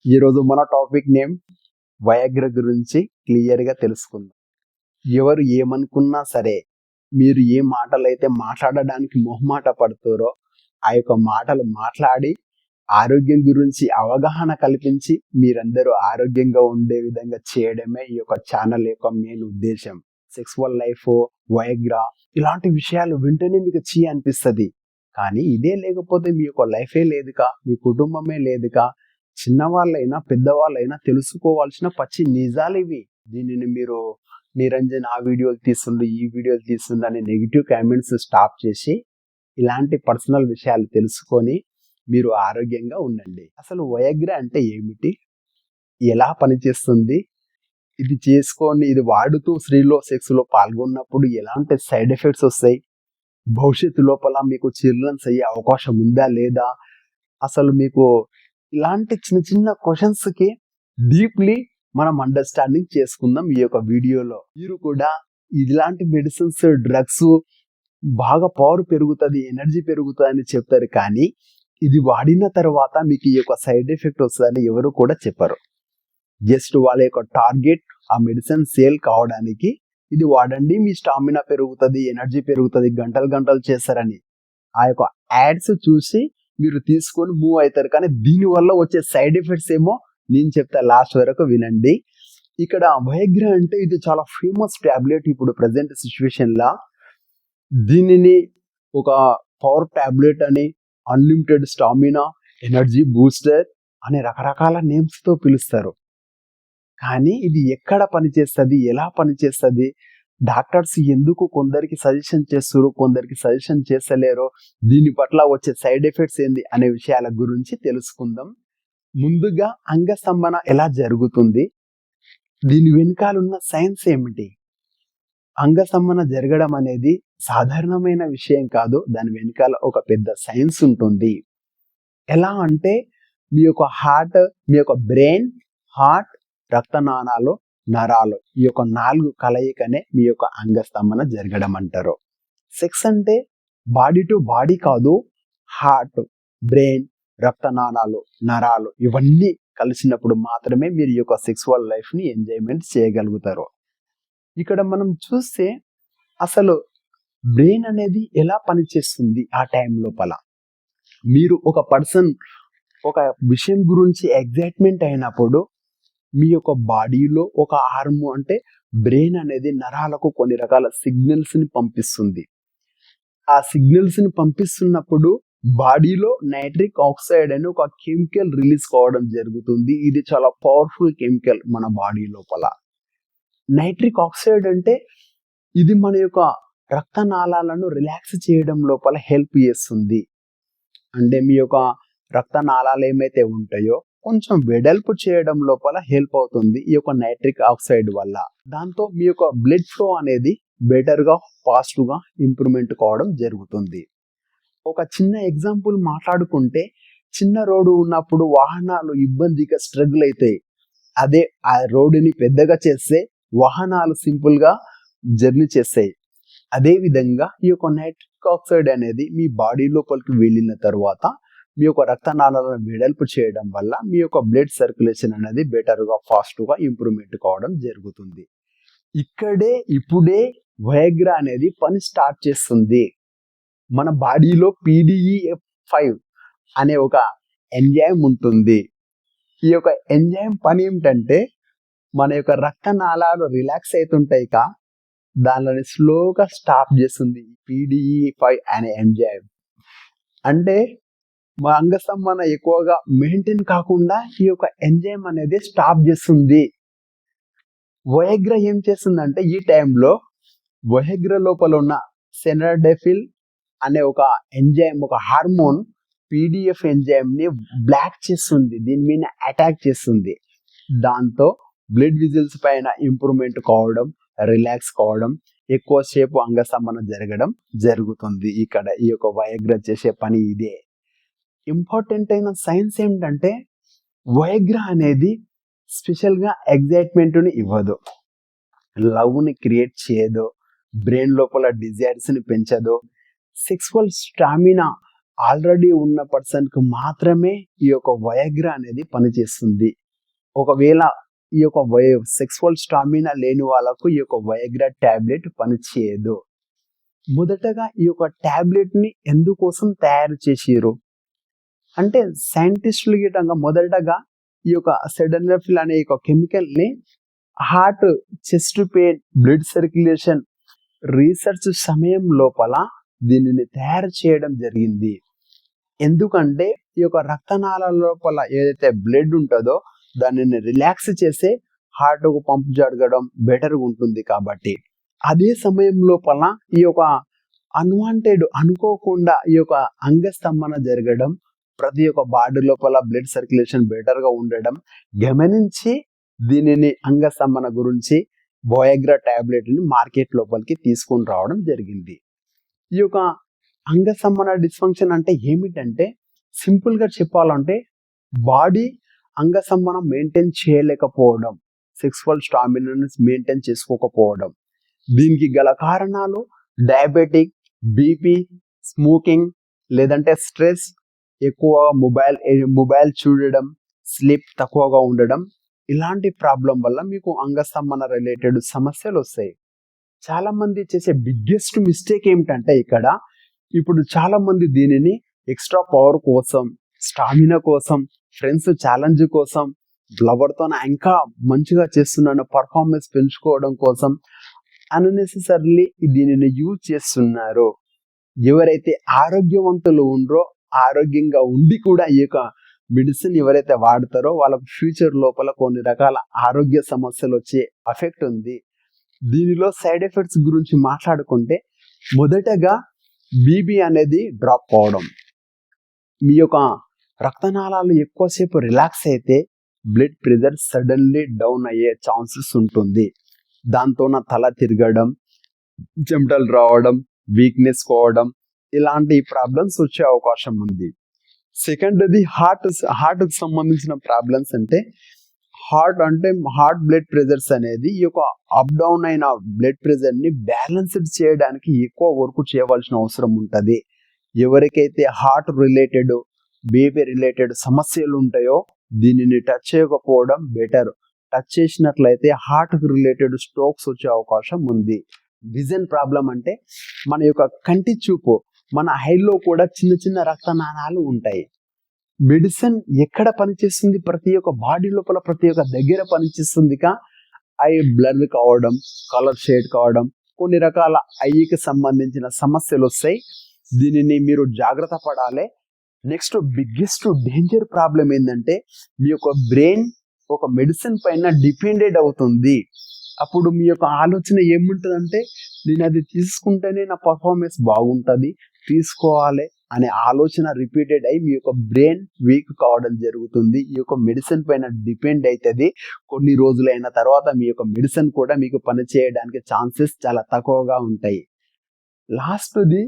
ఈరోజు మన topic name Viagra గురించి క్లియర్గా తెలుసుకుందాం. ఎవరు ఏమనుకున్నా సరే, మీరు ఏ మాటలైతే మాట్లాడడానికి మొహమాట పడుతారో ఆ యొక్క మాటలు మాట్లాడి ఆరోగ్యం గురించి అవగాహన కల్పించి మీరందరూ ఆరోగ్యంగా ఉండే విధంగా చేయడమే ఈ యొక్క ఛానల్ యొక్క మెయిన్ ఉద్దేశం. సెక్సువల్ లైఫ్, వయాగ్రా ఇలాంటి విషయాలు వింటేనే మీకు చీ అనిపిస్తుంది. కానీ ఇదే లేకపోతే మీ యొక్క లైఫే లేదుగా, మీ కుటుంబమే లేదుగా. చిన్నవాళ్ళైనా పెద్దవాళ్ళైనా తెలుసుకోవాల్సిన పచ్చి నిజాలు ఇవి. దీనిని మీరు నిరంజన్ ఆ వీడియోలు తీస్తుండు, ఈ వీడియోలు తీస్తుండు అనే నెగిటివ్ కామెంట్స్ స్టాప్ చేసి ఇలాంటి పర్సనల్ విషయాలు తెలుసుకొని మీరు ఆరోగ్యంగా ఉండండి. అసలు వయాగ్రా అంటే ఏమిటి, ఎలా పనిచేస్తుంది, ఇది చేసుకొని ఇది వాడుతూ స్త్రీలో సెక్స్లో పాల్గొన్నప్పుడు ఎలాంటి సైడ్ ఎఫెక్ట్స్ వస్తాయి, భవిష్యత్తు లోపల మీకు చిల్డ్రన్స్ అయ్యే అవకాశం ఉందా లేదా, అసలు మీకు ఇలాంటి చిన్న చిన్న క్వశ్చన్స్కి డీప్లీ మనం అండర్స్టాండింగ్ చేసుకుందాం ఈ యొక్క వీడియోలో. మీరు కూడా ఇలాంటి మెడిసిన్స్, డ్రగ్స్ బాగా పవర్ పెరుగుతుంది, ఎనర్జీ పెరుగుతుంది అని చెప్తారు, కానీ ఇది వాడిన తర్వాత మీకు ఈ యొక్క సైడ్ ఎఫెక్ట్ వస్తుందని ఎవరు కూడా చెప్పరు. జస్ట్ వాళ్ళ యొక్క టార్గెట్ ఆ మెడిసిన్ సేల్ కావడానికి ఇది వాడండి, మీ స్టామినా పెరుగుతుంది, ఎనర్జీ పెరుగుతుంది, గంటలు గంటలు చేస్తారని ఆ యొక్క యాడ్స్ చూసి మీరు తీసుకొని మూవ్ అవుతారు. కానీ దీనివల్ల వచ్చే సైడ్ ఎఫెక్ట్స్ ఏమో నేను చెప్తా, లాస్ట్ వరకు వినండి. ఇక్కడ వయాగ్రా అంటే ఇది చాలా ఫేమస్ టాబ్లెట్ ఇప్పుడు ప్రజెంట్ సిచ్యువేషన్లో. దీనిని ఒక పవర్ టాబ్లెట్ అని, అన్లిమిటెడ్ స్టామినా, ఎనర్జీ బూస్టర్ అనే రకరకాల నేమ్స్తో పిలుస్తారు. కానీ ఇది ఎక్కడ పనిచేస్తుంది, ఎలా పనిచేస్తుంది, డాక్టర్స్ ఎందుకు కొందరికి సజెషన్ చేస్తారు, కొందరికి సజెషన్ చేస్తలేరు, దీని పట్ల వచ్చే సైడ్ ఎఫెక్ట్స్ ఏంది అనే విషయాల గురించి తెలుసుకుందాం. ముందుగా అంగస్తంభన ఎలా జరుగుతుంది, దీని వెనకాలన్న సైన్స్ ఏమిటి. అంగస్తంభన జరగడం అనేది సాధారణమైన విషయం కాదు, దాని వెనకాల ఒక పెద్ద సైన్స్ ఉంటుంది. ఎలా అంటే మీ యొక్క హార్ట్, మీ యొక్క బ్రెయిన్, హార్ట్, రక్తనాళాలు, నరాలు ఈ యొక్క 4 కలయికనే మీ యొక్క అంగస్తంభన జరగడం అంటారు. సెక్స్ అంటే బాడీ టు బాడీ కాదు, హార్ట్, బ్రెయిన్, రక్తనాళాలు, నరాలు ఇవన్నీ కలిసినప్పుడు మాత్రమే మీరు ఈ యొక్క సెక్సువల్ లైఫ్ని ఎంజాయ్మెంట్ చేయగలుగుతారు. ఇక్కడ మనం చూస్తే అసలు బ్రెయిన్ అనేది ఎలా పనిచేస్తుంది ఆ టైం లోపల. మీరు ఒక పర్సన్ ఒక విషయం గురించి ఎగ్జైట్మెంట్ అయినప్పుడు మీ యొక్క బాడీలో ఒక హార్మోన్ అంటే బ్రెయిన్ అనేది నరాలకు కొన్ని రకాల సిగ్నల్స్ని పంపిస్తుంది. ఆ సిగ్నల్స్ని పంపిస్తున్నప్పుడు బాడీలో నైట్రిక్ ఆక్సైడ్ అని ఒక కెమికల్ రిలీజ్ కావడం జరుగుతుంది. ఇది చాలా పవర్ఫుల్ కెమికల్ మన బాడీ లోపల. నైట్రిక్ ఆక్సైడ్ అంటే ఇది మన యొక్క రక్తనాళాలను రిలాక్స్ చేయడం లోపల హెల్ప్ చేస్తుంది. అంటే మీ యొక్క రక్తనాళాలు ఏమైతే ఉంటాయో కొంచెం వెడల్పు చేయడం లోపల హెల్ప్ అవుతుంది ఈ యొక్క నైట్రిక్ ఆక్సైడ్ వల్ల. దాంతో మీ యొక్క బ్లడ్ ఫ్లో అనేది బెటర్గా, ఫాస్ట్గా ఇంప్రూవ్మెంట్ కావడం జరుగుతుంది. ఒక చిన్న ఎగ్జాంపుల్ మాట్లాడుకుంటే, చిన్న రోడ్డు ఉన్నప్పుడు వాహనాలు ఇబ్బందిగా స్ట్రగుల్ అవుతాయి. అదే ఆ రోడ్డుని పెద్దగా చేస్తే వాహనాలు సింపుల్గా జర్నీ చేస్తాయి. అదేవిధంగా ఈ యొక్క నైట్రిక్ ఆక్సైడ్ అనేది మీ బాడీ లోపలికి వెళ్ళిన తర్వాత మీ యొక్క రక్తనాళాలను వెడల్పు చేయడం వల్ల మీ యొక్క బ్లడ్ సర్క్యులేషన్ అనేది బెటర్గా, ఫాస్ట్గా ఇంప్రూవ్మెంట్ కావడం జరుగుతుంది. ఇప్పుడే వయాగ్రా అనేది పని స్టార్ట్ చేస్తుంది. మన బాడీలో PDE5 అనే ఒక ఎంజైమ్ ఉంటుంది. ఈ యొక్క ఎంజైమ్ పని ఏమిటంటే మన యొక్క రక్తనాళాలు రిలాక్స్ అవుతుంటాయిగా, దానిని స్లోగా స్టాప్ చేస్తుంది PDE5 అనే ఎంజైమ్. అంటే మా అంగస్తంభన ఎక్కువగా మెయింటైన్ కాకుండా ఈ యొక్క ఎంజైమ్ అనేది స్టాప్ చేస్తుంది. వయాగ్రా ఏం చేస్తుందంటే ఈ టైంలో వయాగ్రా లోపల ఉన్న సెనడెఫిల్ అనే ఒక ఎంజైమ్, ఒక హార్మోన్ PDF ఎంజైమ్ని బ్లాక్ చేస్తుంది, దీని మీద అటాక్ చేస్తుంది. దాంతో బ్లడ్ విజిల్స్ పైన ఇంప్రూవ్మెంట్ కావడం, రిలాక్స్ కావడం, ఎక్కువసేపు అంగస్తంభన జరగడం జరుగుతుంది. ఇక్కడ ఈ యొక్క వయాగ్రా చేసే పని ఇదే. ఇంపార్టెంట్ అయిన సైన్స్ ఏంటంటే వయాగ్రా అనేది స్పెషల్గా ఎగ్జైట్మెంట్ని ఇవ్వదు, లవ్ని క్రియేట్ చేయదు, బ్రెయిన్ లోపల డిజైర్స్ని పెంచదు, సెక్సువల్ స్టామినా ఆల్రెడీ ఉన్న పర్సన్కి మాత్రమే ఈ యొక్క వయాగ్రా అనేది పనిచేస్తుంది. ఒకవేళ ఈ యొక్క సెక్సువల్ స్టామినా లేని వాళ్ళకు ఈ యొక్క వయాగ్రా టాబ్లెట్ పనిచేయదు. మొదటగా ఈ యొక్క టాబ్లెట్ ని ఎందుకోసం తయారు చేసిరు అంటే సైంటిస్టులు గిటంగా మొదటగా ఈ యొక్క సెడనఫిల్ అనే ఒక కెమికల్ ని heart, chest pain, blood circulation research సమయం లోపల దీనిని తయారు చేయడం జరిగింది. ఎందుకంటే ఈ యొక్క రక్తనాళాల లోపల ఏదైతే బ్లడ్ ఉంటుందో దానిని రిలాక్స్ చేసే హార్ట్కు పంప్ జరగడం బెటర్గా ఉంటుంది కాబట్టి. అదే సమయం లోపల ఈ యొక్క అన్వాంటెడ్ అనుకోకుండా ఈ యొక్క అంగస్తంభన జరగడం, ప్రతి ఒక్క బాడీ లోపల బ్లడ్ సర్క్యులేషన్ బెటర్గా ఉండడం గమనించి దీనిని అంగస్తంభన గురించి వయాగ్రా టాబ్లెట్ని మార్కెట్ లోపలికి తీసుకొని రావడం జరిగింది. ఈ యొక్క అంగస్తంభన డిస్ఫంక్షన్ అంటే ఏమిటంటే సింపుల్గా చెప్పాలంటే బాడీ అంగస్తంభనం మెయింటైన్ చేయలేకపోవడం, సెక్సువల్ స్టామినాని మెయింటైన్ చేసుకోకపోవడం. దీనికి గల కారణాలు డయాబెటిక్, బీపీ, స్మోకింగ్, లేదంటే స్ట్రెస్, ఎక్కువ మొబైల్ చూడడం, స్లీప్ తక్కువగా ఉండడం, ఇలాంటి ప్రాబ్లం వల్ల మీకు అంగస్తంభన రిలేటెడ్ సమస్యలు వస్తాయి. చాలా మంది చేసే బిగ్గెస్ట్ మిస్టేక్ ఏమిటంటే ఇప్పుడు చాలా మంది దీనిని ఎక్స్ట్రా పవర్ కోసం, స్టామినా కోసం, ఫ్రెండ్స్ ఛాలెంజ్ కోసం, లవర్తో ఇంకా మంచిగా చేస్తున్నాను పర్ఫార్మెన్స్ పెంచుకోవడం కోసం అన్నెసెసరీలీ దీనిని యూజ్ చేస్తున్నారు. ఎవరైతే ఆరోగ్యవంతులు ఉండరో, ఆరోగ్యంగా ఉండి కూడా ఈ యొక్క మెడిసిన్ ఎవరైతే వాడతారో వాళ్ళకు ఫ్యూచర్ లోపల కొన్ని రకాల ఆరోగ్య సమస్యలు వచ్చే ఎఫెక్ట్ ఉంది. దీనిలో సైడ్ ఎఫెక్ట్స్ గురించి మాట్లాడుకుంటే మొదటగా బీపీ అనేది డ్రాప్ అవడం. మీ యొక్క రక్తనాళాలు ఎక్కువసేపు రిలాక్స్ అయితే బ్లడ్ ప్రెషర్ సడన్లీ డౌన్ అయ్యే ఛాన్సెస్ ఉంటుంది. దాంతో తల తిరగడం, చెమటలు రావడం, వీక్నెస్ పోవడం, ఇలాంటి ప్రాబ్లమ్స్ వచ్చే అవకాశం ఉంది. సెకండ్ది హార్ట్కి సంబంధించిన ప్రాబ్లమ్స్ అంటే హార్ట్ బ్లడ్ ప్రెషర్స్ అనేది ఈ యొక్క అప్ డౌన్ అయిన బ్లడ్ ప్రెషర్ని బ్యాలెన్స్డ్ చేయడానికి ఎక్కువ వర్క్ చేయవలసిన అవసరం ఉంటుంది. ఎవరికైతే హార్ట్ రిలేటెడ్, బీపీ రిలేటెడ్ సమస్యలు ఉంటాయో దీనిని టచ్ చేయకపోవడం బెటర్. టచ్ చేసినట్లయితే హార్ట్కి రిలేటెడ్ స్ట్రోక్స్ వచ్చే అవకాశం ఉంది. విజన్ ప్రాబ్లం అంటే మన యొక్క కంటి చూపు, మన ఐలో కూడా చిన్న చిన్న రక్తనాళాలు ఉంటాయి. మెడిసిన్ ఎక్కడ పనిచేస్తుంది? ప్రతి ఒక్క బాడీ లోపల ప్రతి ఒక్క దగ్గర పనిచేస్తుంది. ఐ బ్లర్ కావడం, కలర్ షేడ్ కావడం, కొన్ని రకాల ఐకి సంబంధించిన సమస్యలు వస్తాయి. దీనిని మీరు జాగ్రత్త పడాలి. నెక్స్ట్ బిగ్గెస్ట్ డేంజర్ ప్రాబ్లం ఏంటంటే మీ యొక్క బ్రెయిన్ ఒక మెడిసిన్ పైన డిపెండెడ్ అవుతుంది. అప్పుడు మీ యొక్క ఆలోచన ఏముంటుందంటే నేను అది తీసుకుంటేనే నా పర్ఫార్మెన్స్ బాగుంటుంది, తీసుకోవాలి అనే ఆలోచన రిపీటెడ్ అయ్యి మీ యొక్క బ్రెయిన్ వీక్ కావడం జరుగుతుంది. ఈ యొక్క మెడిసిన్ పైన డిపెండ్ అవుతుంది. కొన్ని రోజులైన తర్వాత మీ యొక్క మెడిసిన్ కూడా మీకు పనిచేయడానికి ఛాన్సెస్ చాలా తక్కువగా ఉంటాయి. లాస్ట్ది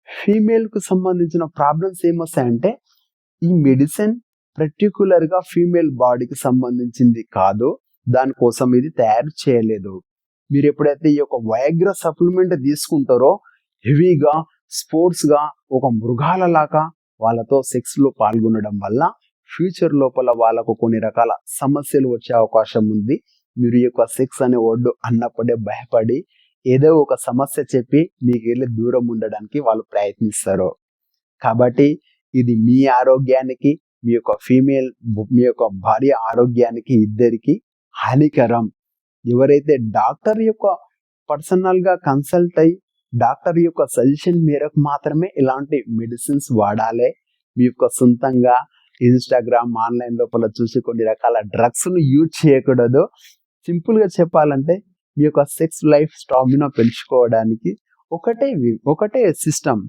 ఫీమేల్కు సంబంధించిన ప్రాబ్లమ్స్ ఏమొస్తాయంటే ఈ మెడిసిన్ పర్టికులర్గా ఫీమేల్ బాడీకి సంబంధించింది కాదు, దానికోసం ఇది తయారు చేయలేదు. మీరు ఎప్పుడైతే ఈ యొక్క వయాగ్రా సప్లిమెంట్ తీసుకుంటారో హెవీగా స్పోర్ట్స్గా ఒక మృగాలలాగా వాళ్ళతో సెక్స్లో పాల్గొనడం వల్ల ఫ్యూచర్ లోపల వాళ్ళకు కొన్ని రకాల సమస్యలు వచ్చే అవకాశం ఉంది. మీరు ఈ యొక్క సెక్స్ అనే వర్డ్ అన్నప్పుడే భయపడి ఏదో ఒక సమస్య చెప్పి మీకు వెళ్ళి దూరం ఉండడానికి వాళ్ళు ప్రయత్నిస్తారు. కాబట్టి ఇది మీ ఆరోగ్యానికి, మీ యొక్క భార్య ఆరోగ్యానికి ఇద్దరికి హానికరం. ఎవరైతే డాక్టర్ యొక్క పర్సనల్గా కన్సల్ట్ అయ్యి డాక్టర్ యొక్క సజెషన్ మేరకు మాత్రమే ఇలాంటి మెడిసిన్స్ వాడాలి. మీ యొక్క సొంతంగా ఇన్స్టాగ్రామ్, ఆన్లైన్ లోపల చూసి కొన్ని రకాల డ్రగ్స్ను యూజ్ చేయకూడదు. సింపుల్గా చెప్పాలంటే మీ యొక్క సెక్స్ లైఫ్ స్టామినా పెంచుకోవడానికి ఒకటే system: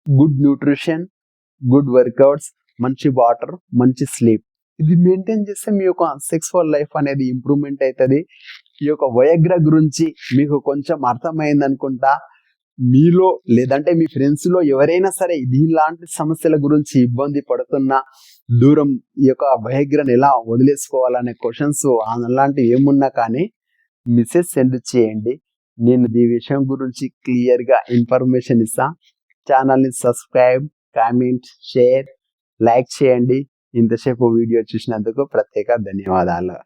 good nutrition, good workouts, మంచి వాటర్, మంచి స్లీప్. ఇది మెయింటైన్ చేస్తే మీ యొక్క సెక్సువల్ లైఫ్ అనేది ఇంప్రూవ్మెంట్ అవుతుంది. ఈ యొక్క వయాగ్రా గురించి మీకు కొంచెం అర్థమైంది అనుకుంటా. మీలో లేదంటే మీ ఫ్రెండ్స్లో ఎవరైనా సరే ఇలాంటి సమస్యల గురించి ఇబ్బంది పడుతున్నా, దూరం ఈ యొక్క వయాగ్రాని ఎలా వదిలేసుకోవాలనే క్వశ్చన్స్ అలాంటివి ఏమున్నా కానీ మెసేజ్ సెండ్ చేయండి. నేను ఈ విషయం గురించి క్లియర్గా ఇన్ఫర్మేషన్ ఇస్తా. ఛానల్ని సబ్స్క్రైబ్ కామెంట్, షేర్, లైక్ చేయండి. ఇంతసేపు వీడియో చూసినందుకు ప్రత్యేక ధన్యవాదాలు.